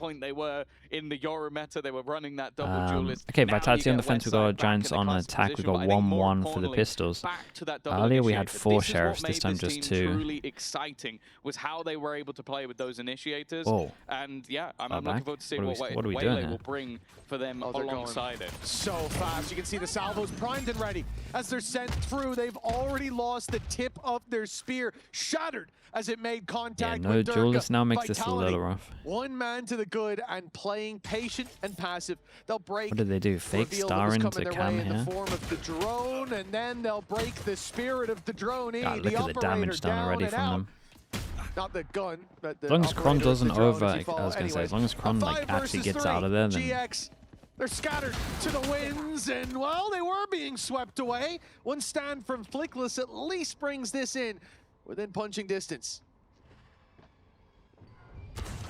point they were in the Euro meta. They were running that double duelist. Okay, Now Vitality you on get defense. We got Westside back Giants in the on classic attack. We position, got but I think more 1-1 for the importantly, pistols. back to that double Earlier we had initiator. 4 This is what sheriffs. This made time this just team 2. truly exciting was how they were able to play with those initiators. Oh. And yeah, I'm Back. looking forward to seeing What are we doing Waylay here? will bring for them alongside it. So fast. You can see the salvos primed and ready. As they're sent through, they've already lost the tip of their spear, shattered as it made contact Yeah, no with Durka. duelist now makes this a Vitality, little rough. one man to the good and playing patient and passive. They'll break. What did they do? Fake reveal star what was into coming their cam way in here? the form of the drone, and then they'll break the spirit of the drone. God, look at the damage done already from them. Not the gun, but the As long as Kron operator of the doesn't drone, over, as I you follow. was gonna say, Anyways, as long as Kron a like 5 actually versus gets 3. out of there, then GX, they're scattered to the winds, and well, they were being swept away. One stand from Flickless at least brings this in within punching distance.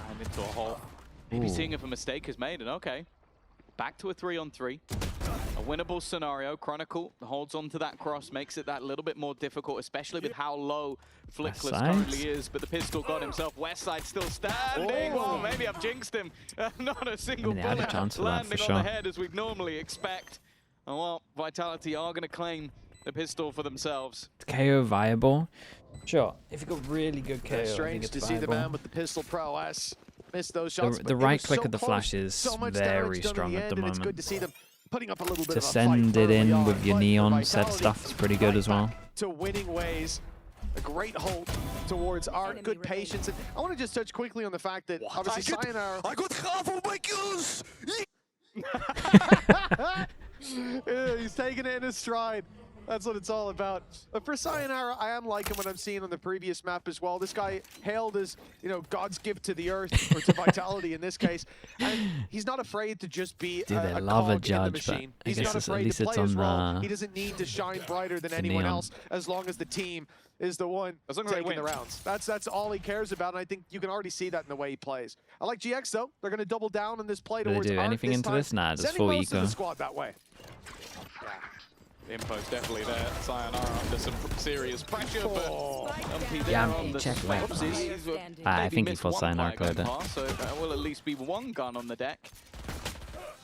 And into a hole. Maybe seeing if a mistake is made, and okay. Back to a 3-on-3. A winnable scenario. Chronicle holds on to that cross, makes it that little bit more difficult, especially with how low Flickless currently is. But the pistol got himself. Westside still standing. Oh, maybe I've jinxed him. Not a single they had a bullet chance for that, landing for on the sure. head as we'd normally expect. Oh, well, Vitality are going to claim the pistol for themselves. KO viable. Sure, if you got really good KO, I think Strange it's to see the viable. man with the pistol prowess miss those shots. The but they were right click so of the close, flash is so much very damage done in strong at end, the and it's good moment. to see them putting up a little bit To of a fight send it early in on, with your but neon set Vitality stuff is pretty good right as well. back to winning ways. A great hold towards our good patience. And I want to just touch quickly on the fact that obviously Sayonara... I got half of my kills! Yeah, he's taking it in his stride. That's what it's all about. But for Sayonara, I am liking what I'm seeing on the previous map as well. This guy hailed as, you know, God's gift to the earth, or to Vitality in this case. And he's not afraid to just be Dude, they a love a cog in the judge, but machine. I He's guess not at afraid least to it's play his on role. the- He doesn't need to shine brighter than anyone neon. else, as long as the team is the one As long as they taking the win. rounds. That's all he cares about, and I think you can already see that in the way he plays. I like GX, though. They're going to double down on this play Do they towards do Arc anything this into time, this? Nah, just sending full most of eco. the squad that way. The info's definitely there. Sayonara under some serious pressure, but Yumpy there Yeah, on the check swing. that. Oopsies. I Maybe think he missed thought one Sayonara flag cleared it. pass, so there will at least be one gun on the deck.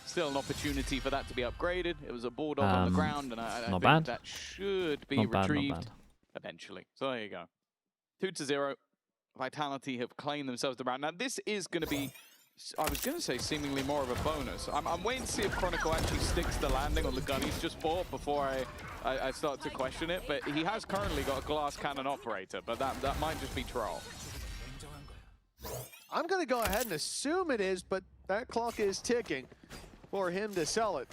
Still an opportunity for that to be upgraded. It was a bulldog on the ground, and I not think bad. that should be Not bad, not retrieved bad. eventually. So there you go. 2-0. Vitality have claimed themselves the round. Now this is going to be, I was going to say seemingly more of a bonus. I'm waiting to see if Chronicle actually sticks the landing on the gun he's just bought before I start to question it. But he has currently got a glass cannon operator, but that might just be troll. I'm going to go ahead and assume it is, but that clock is ticking for him to sell it.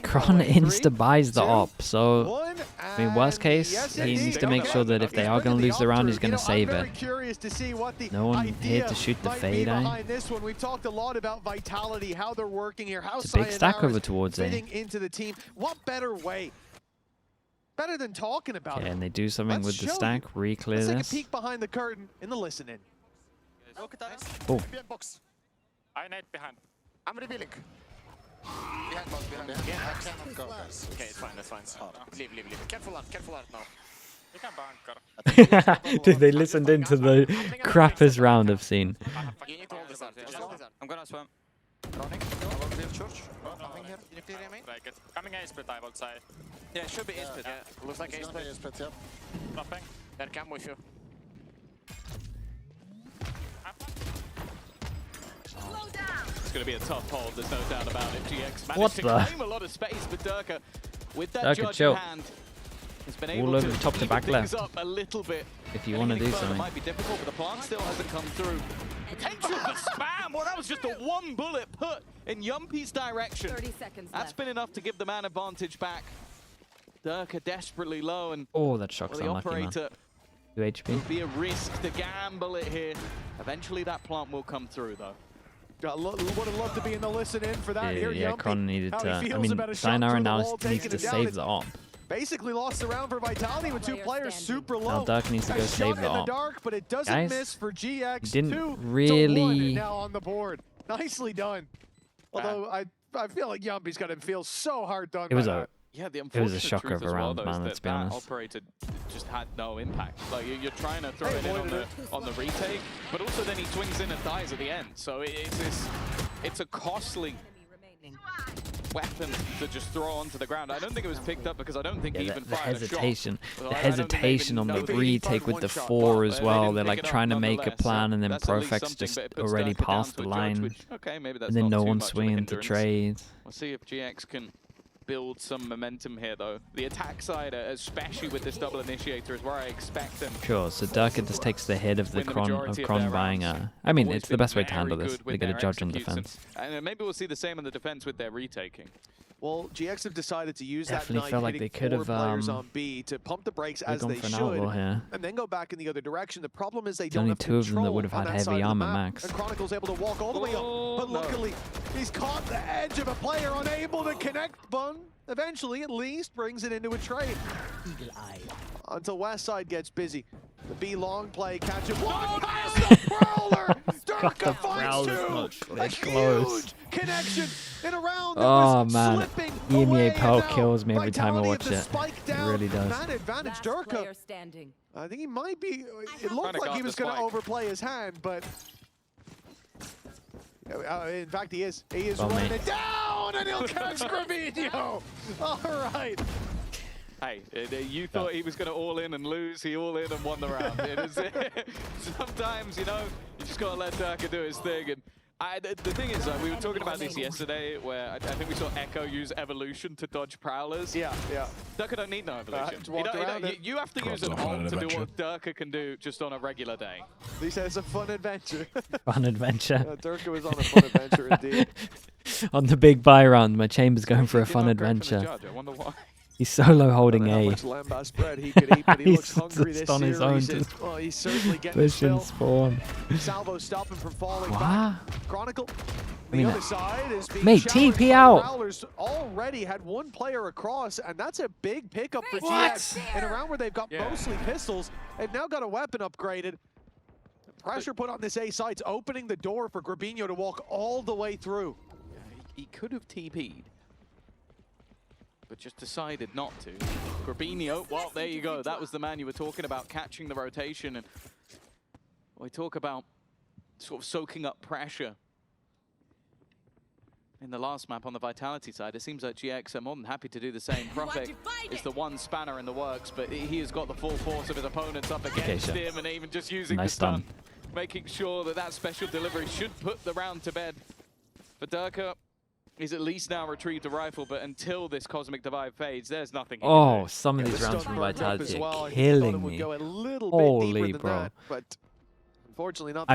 Kron insta buys the 2, op, so 1, I mean, worst case, yes, he indeed. needs to make Okay. sure that if they are He's going to bringing lose the round, he's up going to through. save I'm it. very curious to see what the No one here idea to shoot the might fade, be eh? behind this one. We've talked a lot about Vitality, how they're working here, how It's a big stack Sayonara over is towards A. fitting into the team. What better way? Better than talking about Okay, it. and they do something Let's with the show you. stack, re-clear Let's take a this. peek behind the curtain in the listen-in. Oh, Box. I need behind. I'm revealing. Behind box, behind. I cannot go, guys. Okay, it's fine, that's fine. Leave. Careful art now. You can bunker. dude, they listened into the crappiest round I've seen. You need to hold this art. Just hold this art. I'm gonna swim. Running. I will build church. Nothing here. Like it. Coming A split, I would say. Yeah, it should be A split. Yeah. Looks like A split. Dropping. There, come with you. It's going to be a tough hold, there's no doubt about it. GX managed What to the? claim a lot of space, but Durka, with that Durka, judge chill. in hand, has been All able over to the top to even back things left. up a little bit. If you want to Anything do further something. might be difficult, but the plant still hasn't come through. Potential for spam! Well, that was just a one bullet put in Yumpy's direction. 30 seconds That's left. been enough to give the man advantage back. Durka desperately low, and Oh, that shock's well, the unlucky, man. operator 2 HP. would be a risk to gamble it here. Eventually that plant will come through, though. Would have loved to be in the listen-in for that here, Yeah, Yumpy. Kron needed How to. he I feels mean, about a shot Sayonara through the now wall, needs taking to it down. save It's the op. basically lost the round for Vitality with 2 Player players standing. super Now low. Dark needs to A go shot save the in the op. dark, but it doesn't Guys, miss for GX. didn't 2 to 1 really- now on the board. Nicely done. Although I feel like Yumpy's got to feel so hard done. It was by over. that. Yeah, the was a unfortunate shocker truth of a as well, round, though, man, is let's that be that honest. operator just had no impact. Like, you're trying to throw it in on the retake, but also then he swings in and dies at the end. So it's a costly weapon to just throw onto the ground. I don't think it was picked up because I don't think he even The fired hesitation, a shot. the I don't think they hesitation even on know the that he retake fired with one the shot. 4 Well, as they well. didn't They're pick like it up trying to make a nonetheless, so plan, and then that's at least Perfect's something, just but it puts already Durka down past to the a judge, line, which, okay, maybe that's and then not no too one much of a swinging to hindrance. trade. We'll see if GX can build some momentum here, though. The attack side, especially with this double initiator, is where I expect them. Sure, so Durka just takes the hit of the Win the Kron majority of Kron their buying rounds. I mean, Always it's the been best way to very handle this. good They with get a their judge on execution. defense. And maybe we'll see the same on the defense with their retaking. Well, GX have decided to use Definitely that knife, felt like hitting they could 4 have, players on B to pump the brakes They've as gone they for an should, outlaw here. and then go back in the other direction. The problem is they There's don't only have 2 of them that control would have on had that heavy side of the armor map, max. and Chronicle's able to walk all the way Oh, up, but no. luckily he's caught the edge of a player, unable to connect. Bun eventually, at least, brings it into a trade. Until Westside gets busy. The B long play catches one past the Prowler. Durka finds 2. They're A close. huge connection in a round that Oh was man, slipping EMEA away, Pelt and now kills me every time I Vitality watch of the it. spike It down. really does. Man advantage Last Durka. player standing. I think he might be. It Trying looked to like he guard was the going to spike. overplay his hand, but in fact he is. He is Well, running mate. it down, and he'll catch Gravino. All right. Hey, you thought he was going to all in and lose. He all in and won the round. It is, sometimes, you know, you just got to let Durka do his thing. And the thing is, we were talking about this yesterday, where I think we saw Echo use evolution to dodge prowlers. Yeah, yeah. Durka don't need no evolution. just walk around it. You have to use an ult to do what Durka can do just on a regular day. He said it's a fun adventure. Fun adventure. Durka was on a fun adventure indeed. On the big buy round, my chamber's going for a Did fun not go from the adventure. judge. I wonder why. He's solo I holding don't know how A. much lambast bread he could eat, but he looks He's hungry just this on his own series. to Well, he's certainly getting his push and fill. spawn. Salvo stopping from falling What? back. Chronicle. The mean, other side is being mate, challenged TP by out. Prowlers. Already had 1 player across, and that's a big pickup for What? GX. In a round where they've got Yeah. mostly pistols, they've now got a weapon upgraded. Pressure put on this A site's opening the door for Grabinho to walk all the way through. He could have TP'd, but just decided not to. Grabinho, well, there you go. That was the man you were talking about, catching the rotation. And we talk about sort of soaking up pressure. In the last map on the Vitality side, it seems like GX are more than happy to do the same. Profit is the one spanner in the works, but he has got the full force of his opponents up against sure. him, and even just using Nice the stun, stun. making sure that that special delivery should put the round to bed. For Durka, he's at least now retrieved a rifle, but until this Cosmic Divide fades, there's nothing he can Oh, do. some of The these rounds stun from broke up as Vitality well. are He thought it killing would me. go a little bit Holy deeper than bro. that, but unfortunately not the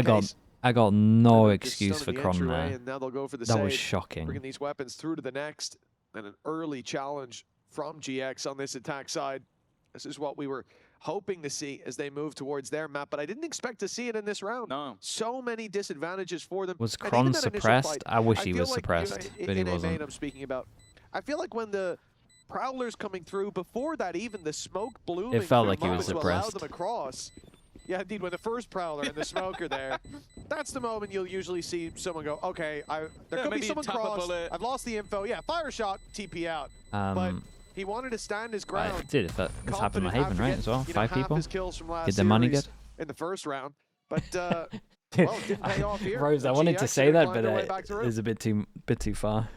I got case. no Just excuse stun for in the Kron entryway, there. and now they'll go for the That was save, shocking. bringing these weapons through to the next, and an early challenge from GX on this attack side. This is what we were hoping to see as they move towards their map, but I didn't expect to see it in this round. No. So many disadvantages for them. Was And even Kron that initial suppressed? fight, I wish he feel was like, suppressed, but he in A main wasn't. I'm speaking about. I feel like when the Prowlers coming through, before that even, the smoke blooming felt through like he was moments to allow suppressed. them across. Yeah, indeed, when the first Prowler and the smoke are there, that's the moment you'll usually see someone go, okay, there Yeah, could be maybe someone tap a cross, bullet. I've lost the info, yeah, fire a shot, TP out. But he wanted to stand his ground. This happened in Confident Haven, after right, getting, as well? you know, 5 half people? his kills from last Did the money series good? in the first round. But, well, it didn't pay off here. Rose, I The wanted to GX say have that, climbed but their way it back through. is a bit too far.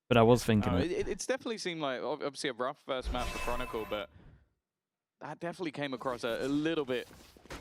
But I was thinking it. It's definitely seemed like, obviously, a rough first match for Chronicle, but that definitely came across a little bit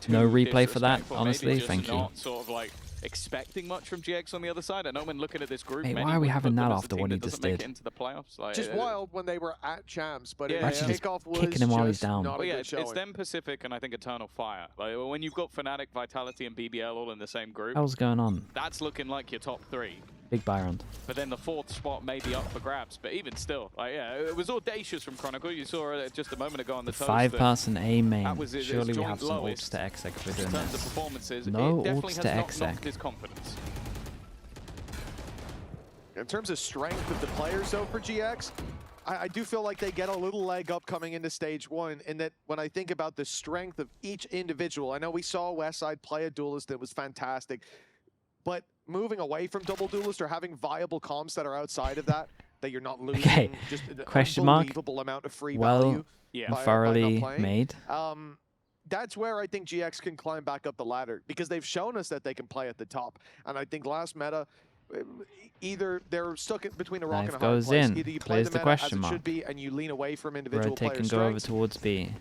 too No replay for that, disrespectful. honestly, Maybe just thank you. not sort of like expecting much from GX on the other side. I know when looking at this group, Hey, many why are we would having put them that as a after team what he that just doesn't make did? it into the playoffs. Like, Just wild when they were at Champs, but Yeah, in yeah. the Actually just kickoff was kicking him while he's just down. not a Well, yeah, good it's showing. them Pacific and I think Eternal Fire. Like when you've got Fnatic, Vitality, and BBL all in the same group, Hell's going on? that's looking like your top 3. Big buy round. But then the 4th spot may be up for grabs. But even still, like, yeah, it was audacious from Chronicle. You saw it just a moment ago on the The toast. 5-person A main. that was his Surely we joint have some lowest ults to exec for in doing terms of this. performances, No it definitely ults has to not exec. knocked his confidence. In terms of strength of the players, though, for GX, I do feel like they get a little leg up coming into stage 1, in that when I think about the strength of each individual, I know we saw Westside play a duelist that was fantastic, but moving away from double duelist or having viable comps that are outside of that, that you're not losing just an Question mark. unbelievable amount of free Well, value. Yeah. by thoroughly not playing. made. That's where I think GX can climb back up the ladder because they've shown us that they can play at the top. And I think last meta, either they're stuck between a rock Knife and a hard goes place. in. Either you play Clears the the meta question as it mark. should be and you lean away from individual Rotate player can go over strengths, towards B.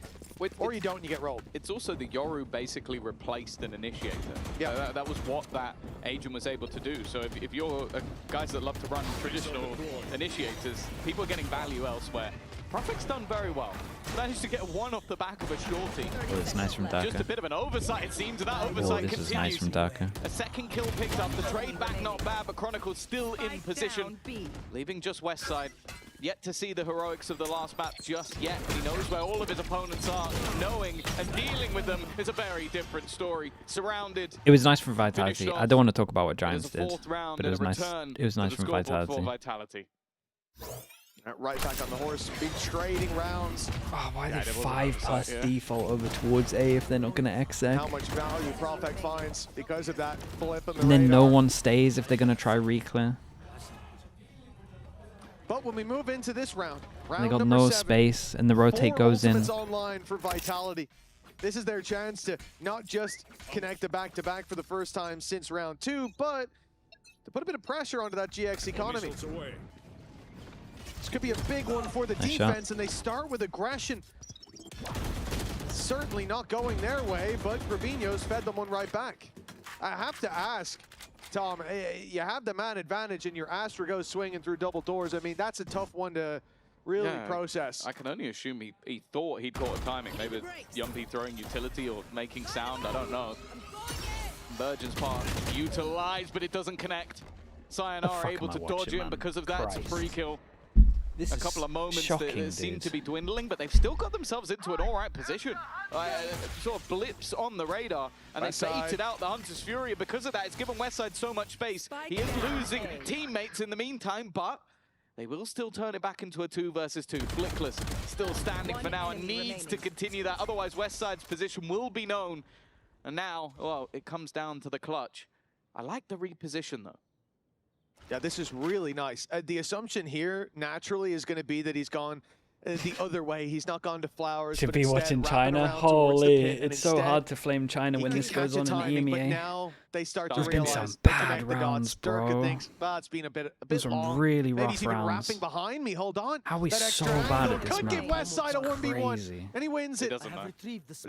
or you don't and you get rolled. It's also the Yoru basically replaced an initiator. Yeah. That was what that agent was able to do. So if you're guys that love to run traditional initiators, people are getting value elsewhere. Profec's done very well. Managed to get one off the back of a shorty. Oh, it's nice from Just a Daka. bit of an oversight, it seems, and that Oh, oversight this continues. is nice from Daka. A second kill picked up, the trade back not bad, but Chronicle's still in position. Leaving just west side. Yet to see the heroics of the last map just yet. He knows where all of his opponents are. Knowing and dealing with them is a very different story. Surrounded. It was nice from Vitality. Finished I don't want to talk about what There's Giants a did, fourth round but it and was a nice. return It was to nice the from scoreboard Vitality. for Vitality. Right back on the horse, big trading rounds. Oh, why Yeah, they there was 5+ yeah. default over towards A if they're not going to exec? How much value Profec finds because of that blip in the And then no radar. one stays if they're going to try reclear. But when we move into this round, They got number no 7, space, and the rotate 4 goes in. ultimates online for Vitality. This is their chance to not just connect a back-to-back for the first time since round 2, but to put a bit of pressure onto that GX economy. This could be a big one for the Nice shot. defense, and they start with aggression. Certainly not going their way, but Rubinho's fed them one right back. I have to ask, Tom, you have the man advantage and your Astra goes swinging through double doors. I mean, that's a tough one to really process. I can only assume he thought he'd caught a timing. Maybe Yumpy throwing utility or making sound, I don't know. Virgin's part utilized, but it doesn't connect. Sayonara able to dodge it, and because of that, it's a free kill. This A couple of moments shocking, that seem dude. to be dwindling, but they've still got themselves into an all right position. Sort of blips on the radar, and they baited out the Hunter's Fury. And because of that, it's given Westside so much space. He is losing teammates in the meantime, but they will still turn it back into a 2 versus 2. Flickless still standing for now and needs to continue that. Otherwise, Westside's position will be known. And now, well, it comes down to the clutch. I like the reposition, though. Yeah, this is really nice. The assumption here, naturally, is going to be that he's gone the other way. He's not gone to Flowers. To but be instead watching wrapping China, around towards the holy, pit, and it's so instead hard to flame China he when can this goes catch on a in timing, but EMEA. now they start to There's been realize some they bad connect the dots. rounds, Durka bro. thinks, it's been a bit Those are long. really Maybe rough he's even rounds. wrapping behind me. Hold on. How he's that so extra bad angle at this could map. give Westside a 1v1, Crazy. and he wins He it. doesn't know. But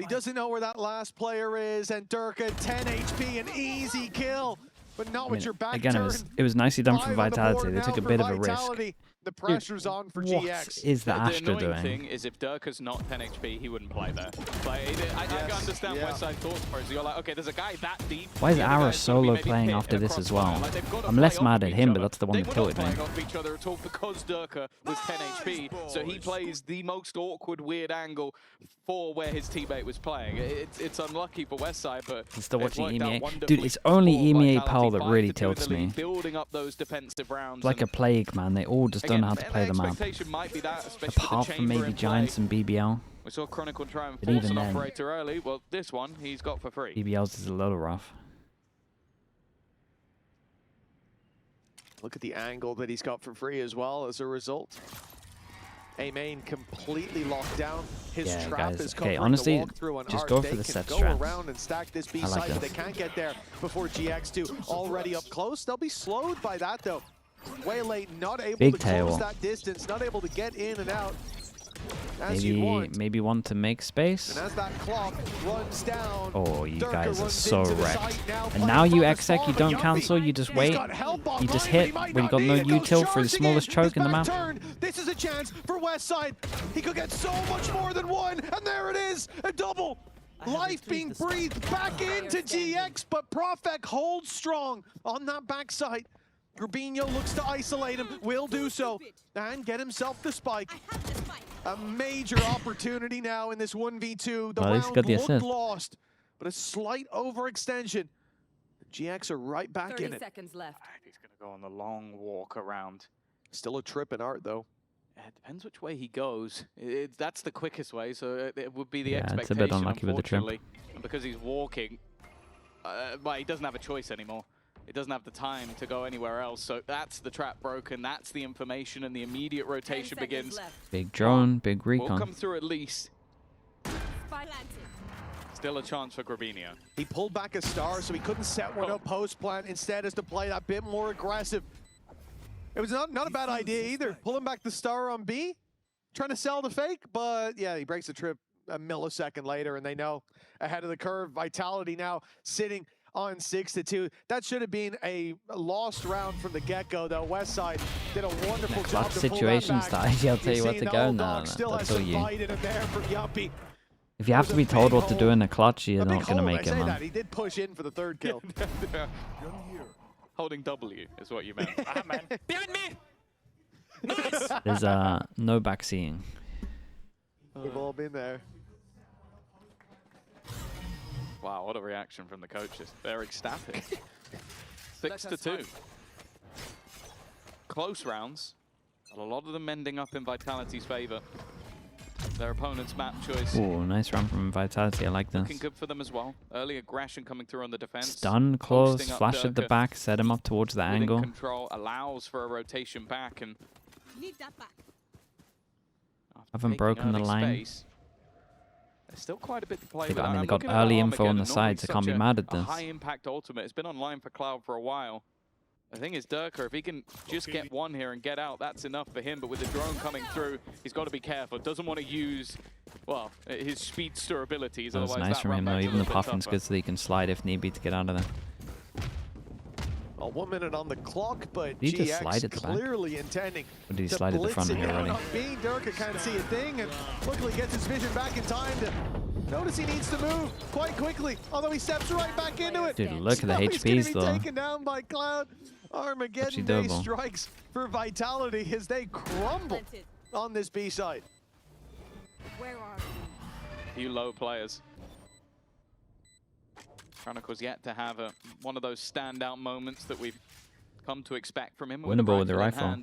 he doesn't know where that last player is, and Durka, 10 HP, an easy kill, but not with your back Again, turn. it was nicely done from 5 on the Vitality. board They now took a for bit of a risk. Vitality. The pressure's on for What GX. is the The Astra annoying doing? thing is if Durka's not 10 HP, he wouldn't play there. Like, I can understand yeah. Westside thoughts process. You're like, okay, there's a guy that deep. Why is The other Ara guy's gonna be solo maybe playing hit after this across as well? fire. Like, they've got to I'm less play mad off at each him, but other. that's the one They that were tilted not me. playing off each other at all because Durka was 10 HP. So he plays the most awkward, weird angle for where his teammate was playing. It's unlucky for Westside, but I'm still it's watching worked out EMEA. wonderfully Dude, it's only for EMEA Vitality. Pal that 5 really to 2 in the tilts lead, me. building up those defensive rounds. It's like a and plague, man. They all just don't know how to again, play the map. expectation might be that, especially Apart with the from maybe chamber in Giants play. and BBL. We saw Chronicle try and But force even an then- operator early. Well, this one he's got for free. BBL's is a little rough. Look at the angle that he's got for free as well as a result. A main completely locked down. His Yeah, trap guys. is Okay, covering honestly, the walkthrough and just Art. go They for the can set go strats. around and stack this B I like side, but they this. can't get there before GX2 already up close. They'll be slowed by that though. Way late, not able Big to tail. close that distance, not able to get in and out as you want. Maybe want to make space. And as that clock runs down, Oh, you Durka guys are runs so into the wrecked. site now, And now you playing exec, you from don't Yuppie. cancel, you just He's wait. got help You online, just but hit he might when you not got no need it. Goes util for the charging smallest in. choke His in the back map. turn. This is a chance for Westside. He could get so much more than one, and there it is, a double. Life being breathed back into GX, but Profec holds strong on that backside. Rubinho looks to isolate him, will do so, and get himself the spike. A major opportunity now in this 1v2. The Well, at least round got the looked assist. lost, but a slight overextension. GX are right back 30 in it. seconds left. He's going to go on the long walk around. Still a trip in Art, though. It depends which way he goes. That's the quickest way, so it would be the Yeah, it's a expectation, bit unlucky with the trip. unfortunately. And because he's walking, well, he doesn't have a choice anymore. It doesn't have the time to go anywhere else. So that's the trap broken. That's the information, and the immediate rotation begins. Big drone, big We'll recon. come through at least. Still a chance for Grabinho. He pulled back a star, so he couldn't set one up post plant. Instead, is to play that bit more aggressive. It was not a bad idea either. Pulling back the star on B, trying to sell the fake, but yeah, he breaks the trip a millisecond later, and they know ahead of the curve. Vitality now sitting on 6-2. That should have been a lost round from the get-go, though. Westside did a wonderful job Clutch to pull situations, that back. that I'll tell you what to go. No, Still has that's all some you. fight in him there for Yuppie. If you have to be told what to do in a clutch, you're not gonna make it, I say man. that. He did push in for the third kill. Holding W is what you meant. Ah, man. Behind me! Nice! There's no backseeing. We've all been there. Wow, what a reaction from the coaches. They're ecstatic. 6-2. Close rounds. A lot of them ending up in Vitality's favor. Their opponent's map choice Oh, nice run from Vitality. I like looking this. good for them as well. Early aggression coming through on the defense. Stun, close, Posting up flash at the Durka. back, set him up towards the Within angle. control allows for a rotation back, and Need that back. after Haven't taking broken the early line. space, there's still quite a bit to play They with. got- I mean, I'm they got looking at early info on Armageddon, the normally sides. I can't be such mad at a this. high impact ultimate. It's been online for Cloud for a while. The thing is, Durka, if he can just get one here and get out, that's enough for him. But with the drone coming through, he's got to be careful. Doesn't want to use, well, his speedster abilities. That was Otherwise, nice that from him, run though. back's a Even the little bit puffing's tougher. good so he can slide if need be to get out of there. Well, 1 minute on the clock, but Did he just GX slide at the back? clearly intending Or did he to slide at the blitz front it here down already? on B. Durka can't see a thing, and luckily gets his vision back in time to notice he needs to move quite quickly, although he steps right back into it. Dude, look at the Now he's gonna HPs, be though. taken down by Cloud. Armageddon Actually Day doable. strikes for Vitality as they crumble Planted. on this B side. Where are Few low players. Chronicles yet to have one of those standout moments that we've come to expect from him. Winnable with the rifle.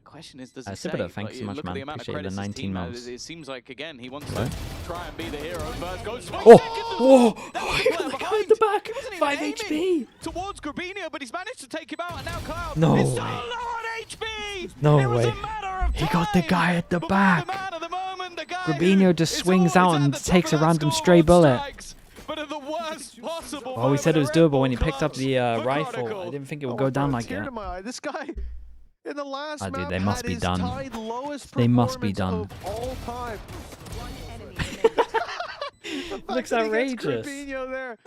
The question is, does Uh, he Sipper, save? thanks Like, so much, look at man. the amount of Appreciate the credits his 19 team has. months. It seems like, again, he wants What? to try and be the hero first. Goes swing Oh! second as Whoa! well. That Oh, was he got clear the guy behind. at the back. He wasn't even 5 aiming HP. towards Grabinho, but he's managed to take him out, and now Cloud No is still way. low on HP. No it was way. A matter of He got the time. guy at the But back. the man of the moment, the guy Grabinho who just is swings always out at and the top takes of a that random scoreboard stray bullet. strikes, but at the worst possible Well, we said it was moment, doable when he a Red picked up Bull the clutch for rifle. Chronicle. I didn't think it Oh, would go down brought a like tear that. to my eye. This guy in the last Oh, dude, map they must had be his done. tied lowest They must be performance done. of all time. one enemy remaining? The fact Looks that he gets outrageous. Grabinho there.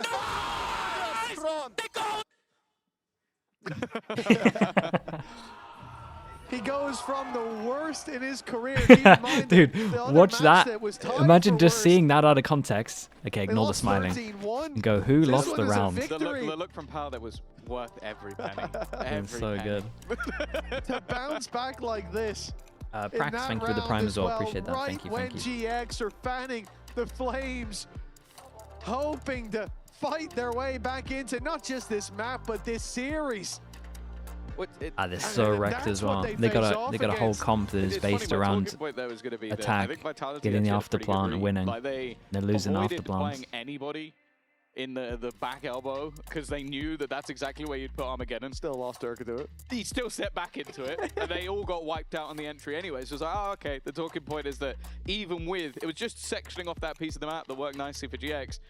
He goes from the worst in his career. Keep in mind Dude, the other watch match that. was tied Imagine for just worst. seeing that out of context. Okay, They ignore the lost smiling. 13-1. And go, who This lost one the is a round? victory. The look from Power that was worth every penny. It Every was so penny. good. To bounce back like this. in Prax, that thank you for the round prime as well. well, Appreciate that. right Thank you, when thank you. GX are fanning the flames, hoping to fight their way back into not just this map, but this series. They're And so wrecked that's as what well. they They got face a off they got a whole against. comp that is It's funny, based my around talking point there was gonna be that I attack, think Vitality getting the actually had a after pretty plant good and read. winning. Like they They're losing avoided after plants. playing anybody in the back elbow because they knew that that's exactly where you'd put Armageddon. Still lost Durka to it. He still set back into it, and they all got wiped out on the entry anyway. So it's like, oh, okay. The talking point is that even with, it was just sectioning off that piece of the map that worked nicely for GX,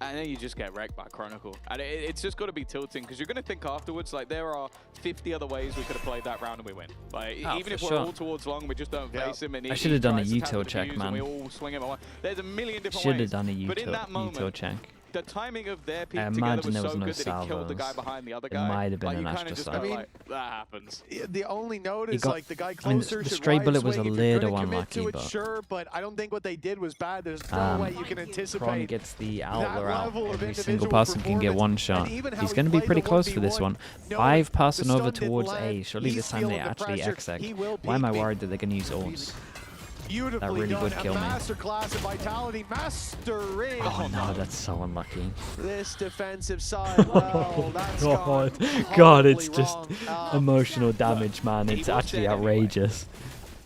and then you just get wrecked by Chronicle. And it's just got to be tilting, because you're going to think afterwards, like, there are 50 other ways we could have played that round and we win. Like, Oh, even if for we're sure. all towards long, we just don't face him. And I he should have done a tries to tap util the check, defuse man. And we all swing him away. There's a million different Should ways. have done a But in that util moment, check. the timing of their peak I together imagine was there so was no good that it killed the guy salvos. behind the other It guy. might have been like, an you kind extra of just side. go I mean, like, that happens. The only note He is got- like the guy I mean, closer the should stray ride bullet was swing a if you're little gonna commit unlucky, to it, but- sure, but I don't think what they did was bad. There's no Um, way you can Kron anticipate gets the that outler out. level of Every individual single person can get performance. one And shot. even how He's he going to be played pretty the close for this 1v1, one. knowing 5 the passing over stun didn't towards land, A. Surely he's this time they feeling the actually pressure. He exec. will Why am I peek me. worried that they're going to use ults? Beautifully really done. would kill a me. masterclass of Vitality, mastering Oh no, that's so unlucky. this defensive side. Well, that's gone God, it's horribly just wrong. emotional damage, man. It's He was actually dead anyway. outrageous.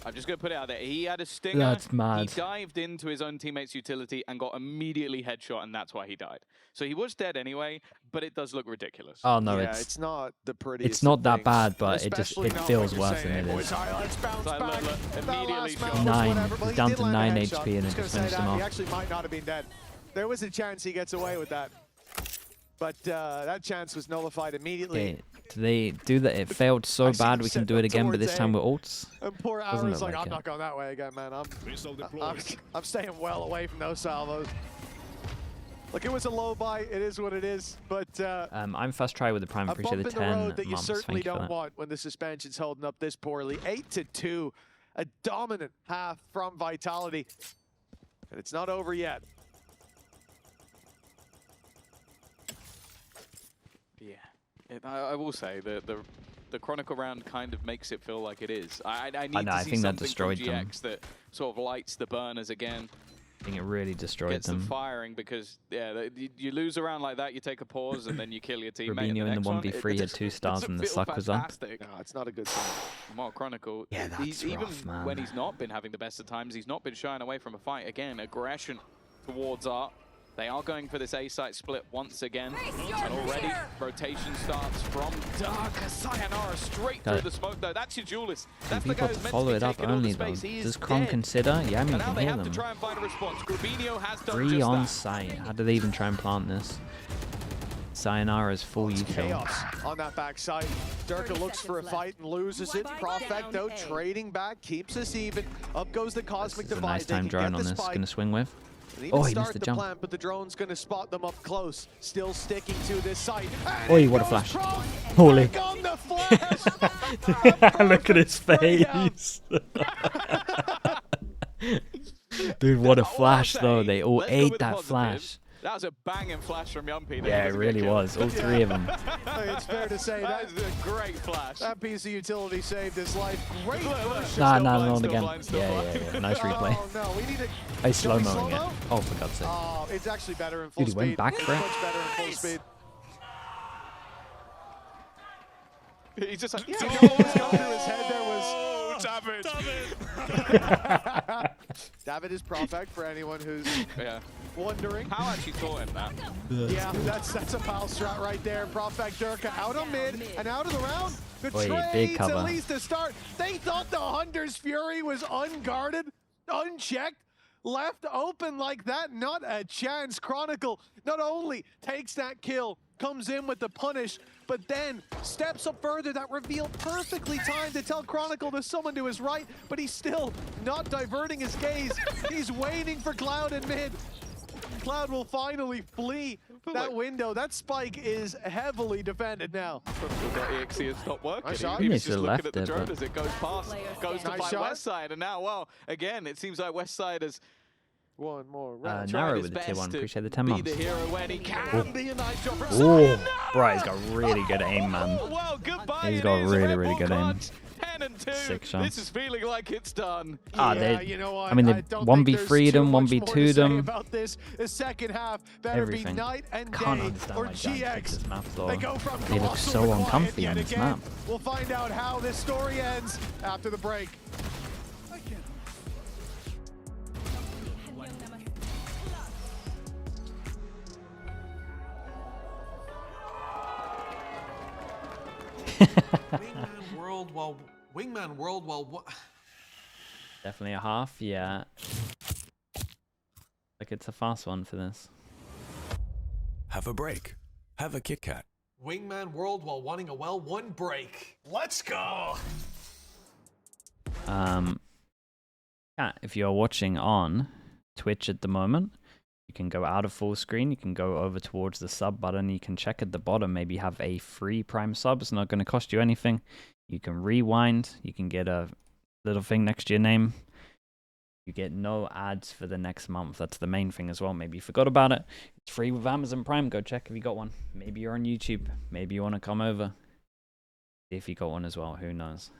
I'm just going to put it out there. He had a stinger. That's mad. He dived into his own teammate's utility and got immediately headshot, and that's why he died. So he was dead anyway, but it does look ridiculous. Oh no, yeah, it's it's not the prettiest. it's not of that things. bad, but it Especially just not feels when you're worse than saying, it "Hey, is. boys, all right, let's bounce So back." look, That immediately last shot. round was 9, whatever, but he down did to land a 9 headshot. HP and Just it gonna just say finished that, him He off. actually might not have been dead. There was a chance he gets away with that, but that chance was nullified immediately. Okay, they do that. It failed so I see bad him we can set do it up again, but towards this time A. with ults. And poor Doesn't Arrow's look like, like I'm it. not going that way again, man. I'm staying well away from those salvos. Look, it was a low buy. It is what it is. But I'm first try with the prime. a Appreciate bump the in the 10 road that you months. certainly Thank you for don't that. want when the suspension's holding up this poorly. 8-2, a dominant half from Vitality, and it's not over yet. Yeah. I will say, the Chronicle round kind of makes it feel like it is. I need know, to I see think that something destroyed from them. GX that sort of lights the burners again. I think it really destroyed Gets them them. firing because, yeah, you lose a round like that, you take a pause, and then you kill your teammate. Rubinho in the next one, 1v3 had 2 stars doesn't when the feel suck was up. fantastic. No, it's not a good sign. Mark Chronicle, Yeah, that's he's, even rough, man. when he's not been having the best of times, he's not been shying away from a fight. Again, aggression towards Art. They are going for this A-site split once again. And already, rotation starts from Dark. Sayonara straight through the smoke, though. That's your duelist. That's the People guy to who's meant follow to be it up taking all the only though. space. He is Does Kron dead. consider? Yeah, I mean, And you now can they hear have to them. try and find a response. Rubinho has done 3 just on that. site. How do they even try and plant this? Sayonara's full It's util. chaos on that backside. Durka looks for a fight and loses it. Profecto trading back, keeps us even. Up goes the Cosmic This is a Divide. nice They time can drone get on the this. spike. Gonna swing with. And even Oh, he start missed the the jump. plant, but the drone's going to spot them up close. Still sticking to this site. And Oi, in what a goes flash. Prof, Holy. back on the flash. Look at his Perfect breakdown. face. Dude, what a I wanna flash though. say, They all let's go ate with the that positives. flash. That was a banging flash from Yumpy. Yeah, it really was. All 3 of them. It's fair to say That that is a great flash. that piece of utility saved his life. Great Look, look. push. Nah, Still nah, blind, not still again. blind, still Yeah, blind. yeah, yeah. Nice replay. Oh no, we need to. I Shall we slow-moing it. slow-mo? Oh, for God's sake. Oh, it's actually better in full Dude, he speed. went back It's for it. much better in full speed. He's just like, You know what was going through his head there was. David is Profect for anyone who's yeah. wondering. How actually taught him that? Yeah, that's a pal strat right there. Profect Durka out on mid and out of the round. The Oi, big trades cover. at least to start. They thought the Hunter's Fury was unguarded, unchecked, left open like that. Not a chance. Chronicle not only takes that kill, comes in with the punish, but then steps up further. That reveal perfectly timed to tell Chronicle there's someone to his right, but he's still not diverting his gaze. He's waiting for Cloud in mid. Cloud will finally flee that window. That spike is heavily defended now. EXE has stopped working. Nice shot. He He was needs to just have looking at left the it, drone but- as it goes past, goes to Nice fight shot. Westside, and now, well, again, it seems like Westside has One more round. tried Narrow his with the tier best 1. to Appreciate the 10 be months. the hero when he can. Be a nice job from Oh, Sayonara! bro, he's got really good aim, man. Oh, well, goodbye. He's it got is. really, Red really Bull good aim. clutch, 10 and 2. 6 This shots. is feeling like it's done. Ah, Yeah, they- you know what? I mean, they don't 1v3'd think there's them, too much 1v2'd more to say them. about this. The second half better Everything. be night and Can't day understand or why Giants picked GX. this map, though. They go from They look colossal so to quiet uncomfy yet on this again. map. We'll find out how this story ends after the break. Wingman World while Definitely a half, yeah. Like it's a fast one for this. Have a break. Have a Kit Kat. Wingman World while wanting a well one break. Let's go. Yeah, if you're watching on Twitch at the moment, you can go out of full screen, you can go over towards the sub button, you can check at the bottom, maybe have a free Prime sub, it's not going to cost you anything. You can rewind, you can get a little thing next to your name. You get no ads for the next month. That's the main thing as well. Maybe you forgot about it. It's free with Amazon Prime. Go check if you got one. Maybe you're on YouTube. Maybe you want to come over. If you got one as well, who knows?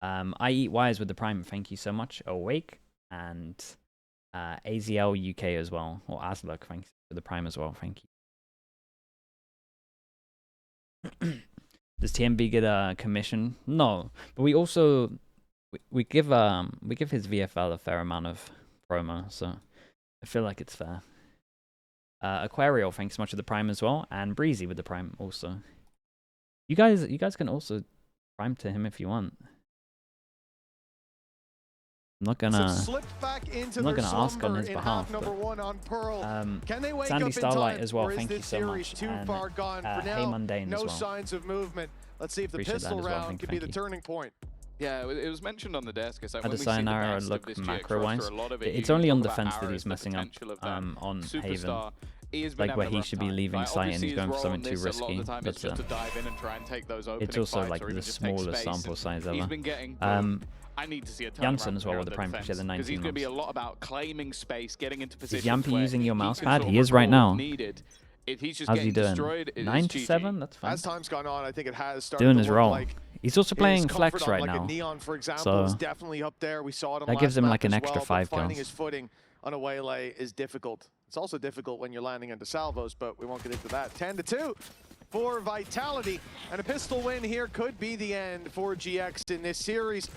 I Eat Wires with the Prime. Thank you so much. Awake and AZL UK as well. Or Asluk, thank you for the Prime as well. Thank you. Does TMB get a commission? No. But we also we give his VFL a fair amount of promo, so I feel like it's fair. Aquario, thanks so much for the prime as well, and Breezy with the prime also. You guys can also prime to him if you want. I'm not gonna ask on his behalf. But, Sandy Starlight as well, thank you so much. And Hey Mundane as well. No signs of movement. Let's see if the pistol round could be the turning point. Yeah, it was mentioned on the desk. It's like How when does we see the Sayonara best of look this GX macro-wise? roster, a lot of It's you only on talk defense about that Arrows, he's the messing up potential of that on Haven. superstar. He has been Like having where a he rough should be time. leaving Like, site and obviously he's going his for something role in too this, a lot of risky. the time But is just to dive in and try and take those opening it's also fights like or the even just take smallest space. sample size He's ever. been getting I need to see a turnaround Janssen as well here with on the prime defense, push at the 19 because he's going to be a months. lot about claiming space, getting into Is positions Yampy where using your he mouse can pad? sort He of is right record now. needed. If he's just How's he getting doing? destroyed, it is 9 to GG. 7? That's fine. As time's gone on, I think it has started Doing to his look role. like He's also his playing comfort flex on, right like now. a Neon, for example, So is definitely up there. We saw it on that last gives him map like an as extra well, 5 but finding kills. his footing on a waylay is difficult. It's also difficult when you're landing into salvos, but we won't get into that. 10-2 for Vitality, and a pistol win here could be the end for GX in this series.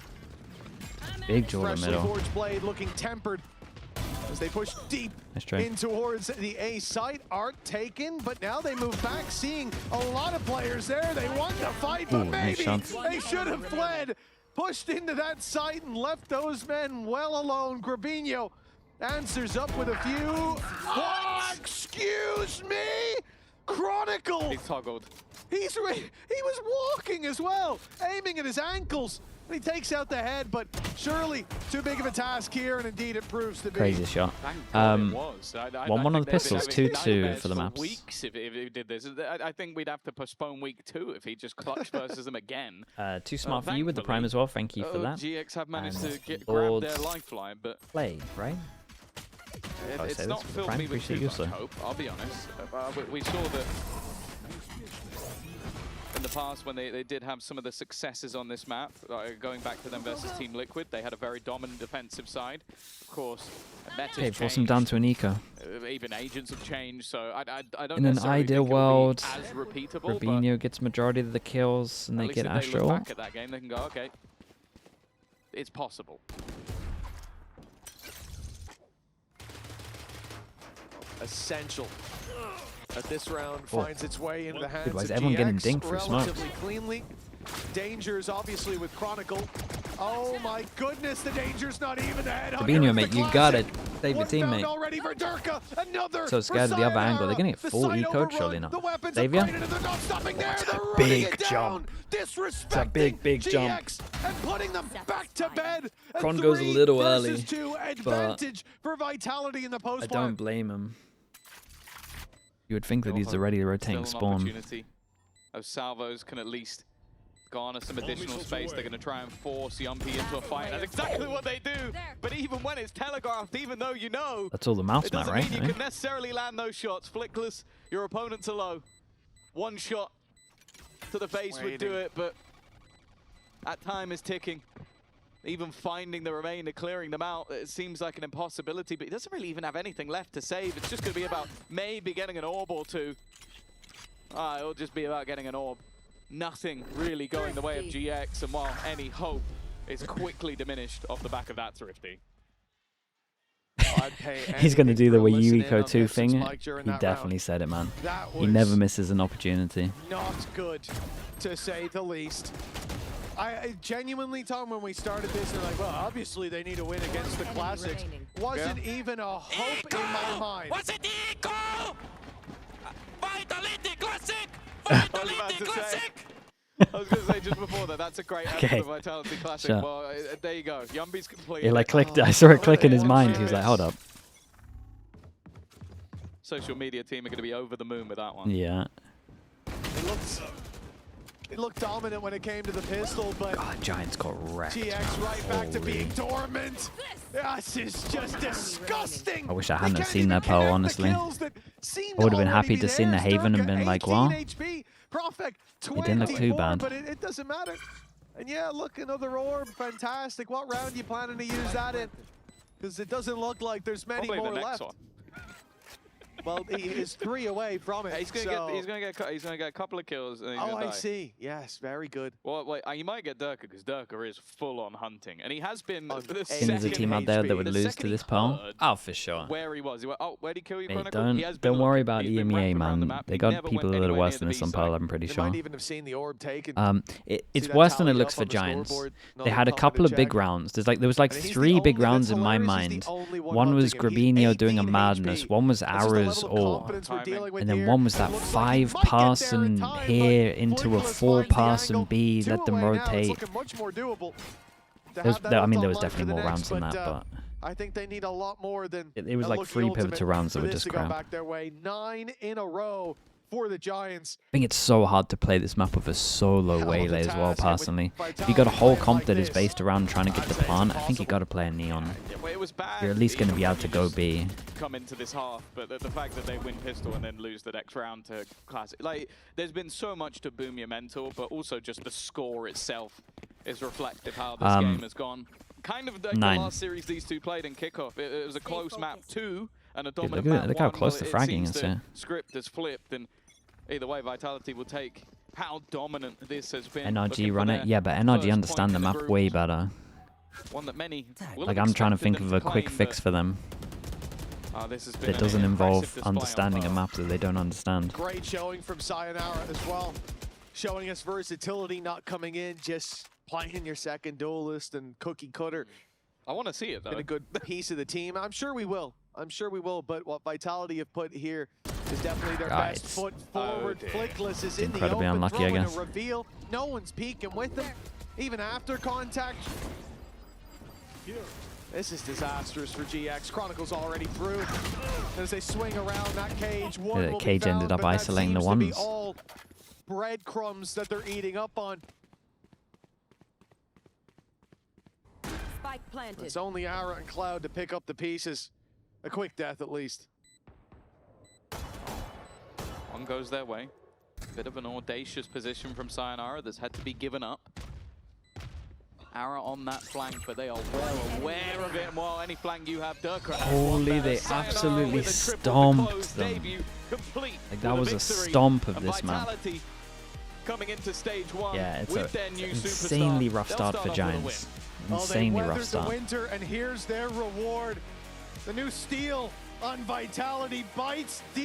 Big jaw in the Freshly middle. forged blade looking tempered as they push deep Nice try. in towards the A site. Art taken, but now they move back, seeing a lot of players there. They won the fight, but Ooh, nice maybe shots. they should have fled. Pushed into that site and left those men well alone. Grabinho answers up with a few. What? Excuse me? Chronicle! He's toggled. He was walking as well, aiming at his ankles. And he takes out the head, but surely too big of a task here, and indeed it proves to be. Crazy shot. Thank God it was. 1-1 on the think they've been pistols, having 2-2 nightmares for the maps. Weeks if he did this. I think we'd have to postpone week 2 if he just clutch versus them again. Too smart for you with the prime as well. Thank you for that. GX have managed And to grab Lords their lifeline, but Play, right? I say it's this not for the filled prime, me with appreciate too you, much sir. hope, I'll be honest. We saw that in the past when they did have some of the successes on this map, going back to them versus Team Liquid, they had a very dominant defensive side. Of course, metas Okay, force him down to an eco. even agents have changed, so I don't In an necessarily ideal think it will world, be as repeatable, but Rubinho gets majority of the kills and at they least get if they Astro. look back at that game, they can go, okay, it's possible. Essential. As this round finds its way into the hands Good, why is of everyone getting GX dinked for smokes? relatively cleanly. Dangers obviously with Chronicle. Oh my goodness, the danger's not even a headhunter. Rubinho, mate, you got it. Save your One found teammate. already for Durka. Another So scared of the other angle. They're gonna get The full side eco, overrun. surely not. The weapons Savior? upgraded and they're not stopping there. It's a They're running big it down. jump. Disrespecting big GX jump. and putting them back to bed. A Kron goes a little 3 early, versus 2 advantage for Vitality in the post I don't blame him. You would think that he's already rotating Still an spawn. opportunity. Those salvos can at least garner some additional space. They're going to try and force Yumpy into a fight. That's exactly what they do. But even when it's telegraphed, even though you know, That's all the mouse it mat, doesn't right? mean you can necessarily land those shots. Flickless, your opponents are low. One shot to the face would do it, but that time is ticking. Even finding the remainder, clearing them out, it seems like an impossibility, but he doesn't really even have anything left to save. It's just going to be about maybe getting an orb or two. It'll just be about getting an orb. Nothing really going the way of GX, and while any hope is quickly diminished off the back of that Thrifty. He's going to do the for Wii listening Eco on 2 Mixed thing. Spike during He that definitely round. said it, man. That He was never misses an opportunity. not good, to say the least. I genuinely, Tom, when we started this, they're like, well, obviously they need to win against the Classics. Wasn't even a hope in my mind. Was it Eco? Vitality Classic! I was about Vitality to say, Classic! I was going to say just before that, that's a great answer Okay. for Vitality Classic. Sure. Well, there you go. Yumpy's complete. It like clicked. I saw it click in his mind. He was like, hold up. Social media team are going to be over the moon with that one. Yeah. It looked dominant when it came to the pistol, but God, Giants got wrecked. GX right back to Holy. being dormant. This is just disgusting. I wish I They hadn't can't seen even that pearl, connect the honestly. kills that seemed I would have been already happy be to seen the theirs. Haven and Durka, been like, 18 well, HP. Prophet, it didn't look too 24, bad. But it doesn't matter. And yeah, look, another orb, fantastic. What round are you planning to use that in? Because it doesn't look like there's many Probably more the next left. one. Well, he is 3 away from it. He's gonna get a couple of kills. And he's Oh, gonna I die. see. Yes, very good. Well, wait, you might get Durka because Durka is full on hunting, and he has been the Think there's a second team out there that would the lose second to he this poll? heard Oh, for sure. Where he was. He went, oh, where'd he kill you, Mate, Chronicle? He has been don't worry looking. about He's been EMEA, wrecking around the man. map. They He got never people went that are anywhere worse near than the this on B poll, side. I'm pretty They sure. might even have seen the orb taken. It's that worse than it tally looks up for on the Giants. scoreboard, not They even had a coming couple to of big check. rounds. There was like And he's the 3 big only- rounds that's in my hilarious, he's mind. the only One was hunting him. He's Grabinho doing a 18 madness. HP. One was That's just the Ara's level of ult. confidence we're dealing with And then here. one was It that looks like he 5 might get there in passing time, here but into a Flickless 4 finds the passing angle. B, 2 let them away now. It's rotate. looking much more doable. To There's, have that I ult mean, on there was lock definitely for the more rounds next, than that, but, but I think they need a lot more than it was a like lucky 3 ultimate pivotal rounds that for were this just to go crap. back their way. 9 in a row for the Giants. I think it's so hard to play this map with a solo Hell of a waylay as well, task, and with personally. If you Vitality got a whole playing comp like that is this, based around trying to get I'd the say it's plant, I think you impossible. got to play a Neon. Yeah, well, it was bad. You're at least going to be able when to you go just B. come into this half, but the fact that they win pistol and then lose the next round to classic, like, there's been so much to boom your mental, but also just the score itself is reflective how this game has gone. Kind of like the 9. last series these two played in kickoff. It was a close map 2 and a dominant look at- map look how 1. close Well, the fragging seems is the here. Script has flipped, and either way, Vitality will take how dominant this has been. NRG looking run for it? their Yeah, but first NRG point understand the in map group. way better. One that many will Like, have I'm trying to expected think them of a quick claim, fix but, for them this has been that an doesn't impressive involve display on understanding a both. map that they don't understand. Great showing from Sayonara as well. Showing us versatility, not coming in, just playing your second duelist and cookie cutter. I want to see it, though. Been a good piece of the team. I'm sure we will. But what Vitality have put here is definitely their best Guys. foot forward. Flickless is in the Incredibly open, unlucky, I throwing guess. a reveal. No one's peeking with them, even after contact. This is disastrous for GX. Chronicle's already through. As they swing around that cage, one the will be cage ended found, up but that isolating the seems to be ones. all breadcrumbs that they're eating up on. Spike planted. It's only Ara and Cloud to pick up the pieces. A quick death at least. One goes their way. Bit of an audacious position from Sayonara that's had to be given up. Ara on that flank, but they are well aware of it. And while any flank you have, Durka has one Holy, better. they Sayonara absolutely with a triple to stomped close them. debut complete Like, that with was a victory. stomp of And this map. Vitality coming into stage 1 Yeah, it's with a their new insanely superstar. rough They'll start start for off with a win. Giants. Well, they Insanely rough weathered the start. winter, and here's their reward. The new steal on Vitality bites deep.